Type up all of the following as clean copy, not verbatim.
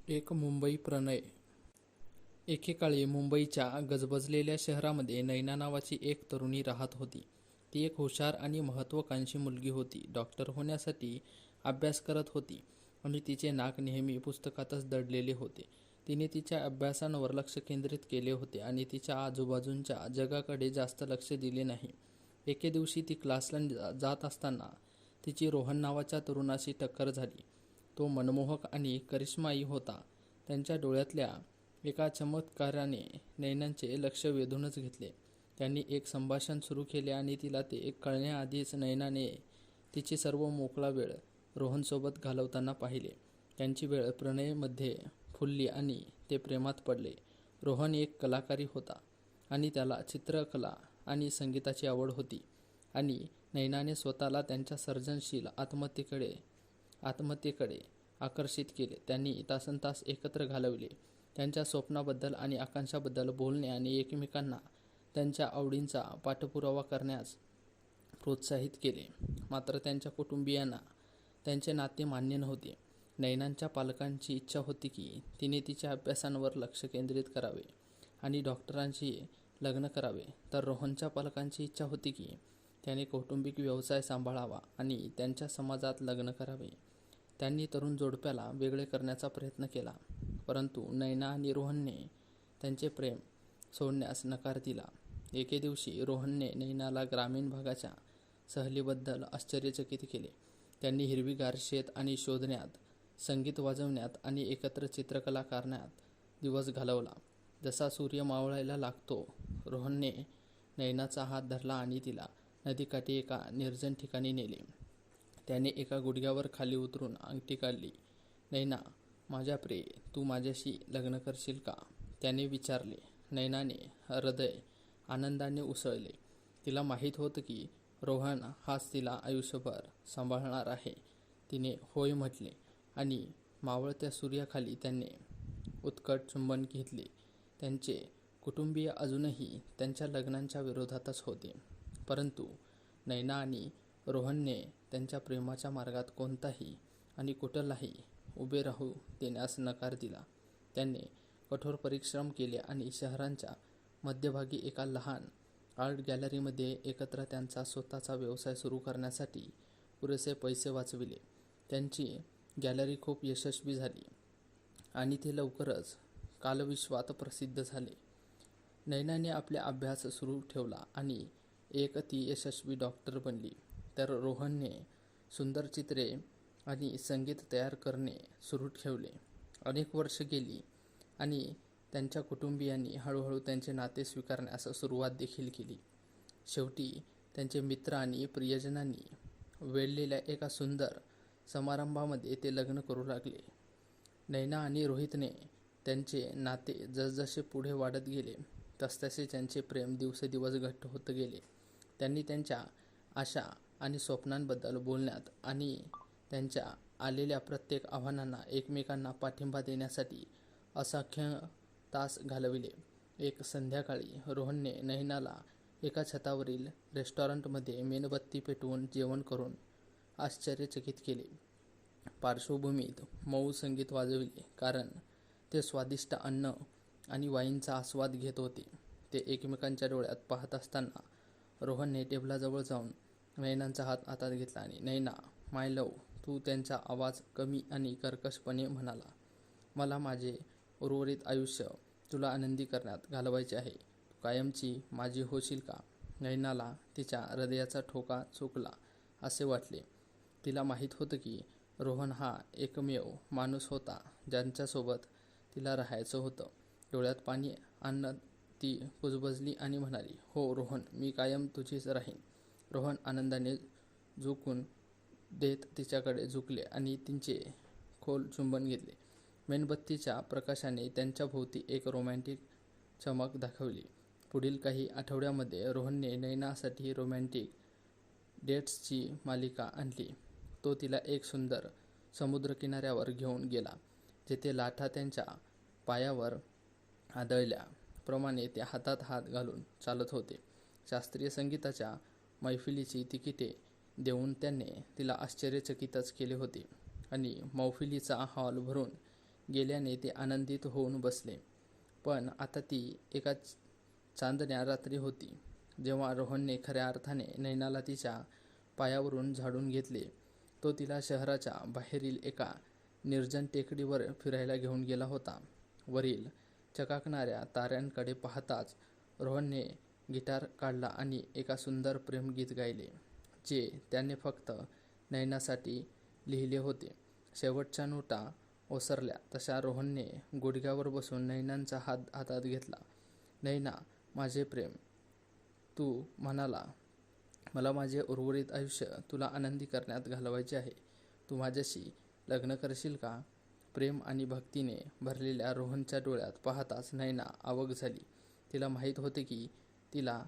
एक मुंबई प्रणय. एकेकाळी मुंबईच्या गजबजलेल्या शहरामध्ये नैना नावाची एक तरुणी राहत होती. ती एक हुशार आणि महत्त्वाकांक्षी मुलगी होती. डॉक्टर होण्यासाठी अभ्यास करत होती आणि तिचे नाक नेहमी पुस्तकातच दडलेले होते. तिने तिच्या अभ्यासांवर लक्ष केंद्रित केले होते आणि तिच्या आजूबाजूंच्या जगाकडे जास्त लक्ष दिले नाही. एके दिवशी ती क्लासला जात असताना तिची रोहन नावाच्या तरुणाशी टक्कर झाली. तो मनमोहक आणि करिश्माई होता. त्यांच्या डोळ्यातल्या एका चमत्काराने नैनाचे लक्ष वेधूनच घेतले. त्यांनी एक संभाषण सुरू केले आणि तिला ते कळण्याआधीच नैनाने तिची सर्व मोकळा वेळ रोहनसोबत घालवताना पाहिले. त्यांची वेळ प्रणयमध्ये फुलली आणि ते प्रेमात पडले. रोहन एक कलाकारी होता आणि त्याला चित्रकला आणि संगीताची आवड होती आणि नैनाने स्वतःला त्यांच्या सर्जनशील आत्महत्येकडे आकर्षित केले. त्यांनी तासनतास एकत्र घालवले. त्यांच्या स्वप्नाबद्दल आणि आकांक्षाबद्दल बोलणे आणि एकमेकांना त्यांच्या आवडींचा पाठपुरावा करण्यास प्रोत्साहित केले. मात्र त्यांच्या कुटुंबियांना त्यांचे नाते मान्य नव्हते. नैनाच्या पालकांची इच्छा होती की तिने तिच्या अभ्यासांवर लक्ष केंद्रित करावे आणि डॉक्टरांशी लग्न करावे, तर रोहनच्या पालकांची इच्छा होती की त्याने कौटुंबिक व्यवसाय सांभाळावा आणि त्यांच्या समाजात लग्न करावे. त्यांनी तरुण जोडप्याला वेगळे करण्याचा प्रयत्न केला, परंतु नैना आणि रोहनने त्यांचे प्रेम सोडण्यास नकार दिला. एके दिवशी रोहनने नैनाला ग्रामीण भागाच्या सहलीबद्दल आश्चर्यचकित केले. त्यांनी हिरवीगार शेत आणि शोधण्यात, संगीत वाजवण्यात आणि एकत्र चित्रकला करण्यात दिवस घालवला. जसा सूर्य मावळायला लागतो, रोहनने नैनाचा हात धरला आणि तिला नदीकाठी एका निर्जन ठिकाणी नेले. त्याने एका गुडघ्यावर खाली उतरून अंगठी काढली. नैना, माझ्या प्रिय, तू माझ्याशी लग्न करशील का? त्याने विचारले. नैनाने हृदय आनंदाने उसळले. तिला माहीत होतं की रोहन हाच तिला आयुष्यभर सांभाळणार आहे. तिने होय म्हटले आणि मावळत्या सूर्याखाली त्याने उत्कट चुंबन घेतले. त्यांचे कुटुंबीय अजूनही त्यांच्या लग्नाच्या विरोधातच होते, परंतु नैना आणि रोहनने त्यांच्या प्रेमाच्या मार्गात कोणताही आणि कुठलाही उभे राहू देण्यास नकार दिला. त्यांनी कठोर परिश्रम केले आणि शहराच्या मध्यभागी एका लहान आर्ट गॅलरीमध्ये एकत्र त्यांचा स्वतःचा व्यवसाय सुरू करण्यासाठी पुरेसे पैसे वाचविले. त्यांची गॅलरी खूप यशस्वी झाली आणि ते लवकरच कालविश्वात प्रसिद्ध झाले. नैनाने आपला अभ्यास सुरू ठेवला आणि ती यशस्वी डॉक्टर बनली, तर रोहनने सुंदर चित्रे आणि संगीत तयार करणे सुरू ठेवले. अनेक वर्ष गेली आणि त्यांच्या कुटुंबियांनी हळूहळू त्यांचे नाते स्वीकारण्यास सुरुवात देखील केली. शेवटी त्यांचे मित्र आणि प्रियजनांनी वेढलेल्या एका सुंदर समारंभामध्ये ते लग्न करू लागले. नैना आणि रोहितने त्यांचे नाते जसजसे पुढे वाढत गेले, तसतसे त्यांचे प्रेम दिवसेदिवस घट्ट होत गेले. त्यांनी त्यांच्या आशा आणि स्वप्नांबद्दल बोलण्यात आणि त्यांच्या आलेल्या प्रत्येक आव्हानांना एकमेकांना पाठिंबा देण्यासाठी असंख्य तास घालविले. एक संध्याकाळी रोहनने नैनाला एका छतावरील रेस्टॉरंटमध्ये मेणबत्ती पेटवून जेवण करून आश्चर्यचकित केले. पार्श्वभूमीत मऊ संगीत वाजविले, कारण ते स्वादिष्ट अन्न आणि वाईनचा आस्वाद घेत होते. ते एकमेकांच्या डोळ्यात पाहत असताना रोहनने टेबलाजवळ जाऊन नैनाचा हात हातात घेतला आणि नैना, माय लव्ह, तू त्यांचा आवाज कमी आणि कर्कशपणे म्हणाला. मला माझे उर्वरित आयुष्य तुला आनंदी करण्यात घालवायचे आहे. तू कायमची माझी होशील का? नैनाला तिच्या हृदयाचा ठोका चुकला असे वाटले. तिला माहीत होतं की रोहन हा एकमेव माणूस होता ज्यांच्यासोबत तिला राहायचं होतं. डोळ्यात पाणी आणत ती कुजबजली आणि म्हणाली, हो रोहन, मी कायम तुझीच राहीन. रोहन आनंदाने झुकून देत तिच्याकडे झुकले आणि तिचे खोल चुंबन घेतले. मेणबत्तीच्या प्रकाशाने त्यांच्या भोवती एक रोमॅन्टिक चमक दाखवली. पुढील काही आठवड्यामध्ये रोहनने नैनासाठी रोमॅन्टिक डेट्सची मालिका आणली. तो तिला एक सुंदर समुद्रकिनाऱ्यावर घेऊन गेला, जेथे लाटा त्यांच्या पायावर आदळल्याप्रमाणे ते हातात हात घालून चालत होते. शास्त्रीय संगीताच्या मैफिलीची तिकिटे देऊन त्याने तिला आश्चर्यचकितच केले होते आणि मैफिलीचा हॉल भरून गेल्याने ते आनंदित होऊन बसले. पण आता ती एका चांदण्या रात्री होती, जेव्हा रोहनने खऱ्या अर्थाने नैनाला तिच्या पायावरून झाडून घेतले. तो तिला शहराच्या बाहेरील एका निर्जन टेकडीवर फिरायला घेऊन गेला होता. वरील चकाकणाऱ्या ताऱ्यांकडे पाहताच रोहनने गिटार काढला आणि एका सुंदर प्रेमगीत गायले, जे त्याने फक्त नैनासाठी लिहिले होते. शेवटच्या नोटा ओसरल्या तशा रोहनने गुडघ्यावर बसून नैनाचा हात हातात घेतला. नैना, माझे प्रेम, तू म्हणाला, मला माझे उर्वरित आयुष्य तुला आनंदी करण्यात घालवायचे आहे. तू माझ्याशी लग्न करशील का? प्रेम आणि भक्तीने भरलेल्या रोहनच्या डोळ्यात पाहताच नैना अवाक झाली. तिला माहीत होते की तिला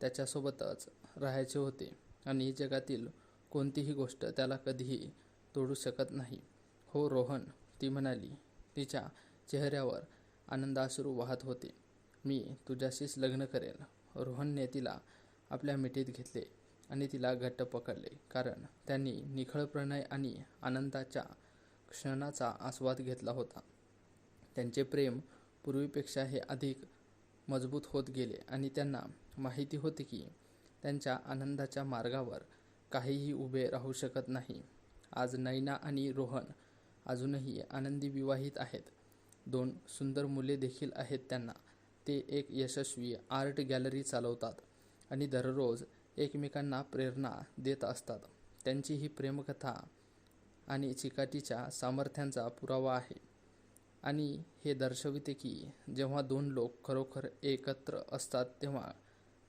त्याच्यासोबतच राहायचे होते आणि जगातील कोणतीही गोष्ट त्याला कधीही तोडू शकत नाही. हो रोहन, ती म्हणाली. तिच्या चेहऱ्यावर आनंदाश्रू वाहत होते. मी तुझ्याशीच लग्न करेन. रोहनने तिला आपल्या मिठीत घेतले आणि तिला घट्ट पकडले, कारण त्यांनी निखळ प्रणय आणि आनंदाच्या क्षणाचा आस्वाद घेतला होता. त्यांचे प्रेम पूर्वीपेक्षा हे अधिक मजबूत होत गेले आणि त्यांना माहिती होते की त्यांच्या आनंदाच्या मार्गावर काहीही उभे राहू शकत नाही. आज नैना आणि रोहन अजूनही आनंदी विवाहित आहेत. 2 सुंदर मुले देखील आहेत त्यांना. ते एक यशस्वी आर्ट गॅलरी चालवतात आणि दररोज एकमेकांना प्रेरणा देत असतात. त्यांची ही प्रेमकथा आणि चिकाटीच्या सामर्थ्यांचा पुरावा आहे आणि हे दर्शविते की जेव्हा 2 लोक खरोखर एकत्र असतात तेव्हा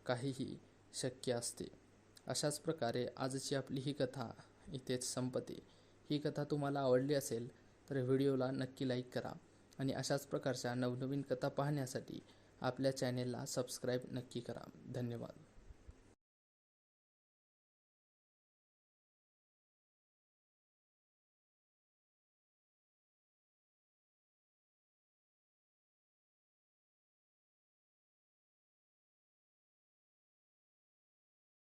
काहीही शक्य असते. अशाच प्रकारे आजची आपली ही कथा इथेच संपते. ही कथा तुम्हाला आवडली असेल तर व्हिडिओला नक्की लाईक करा आणि अशाच प्रकारच्या नवनवीन कथा पाहण्यासाठी आपल्या चॅनेलला सबस्क्राईब नक्की करा. धन्यवाद.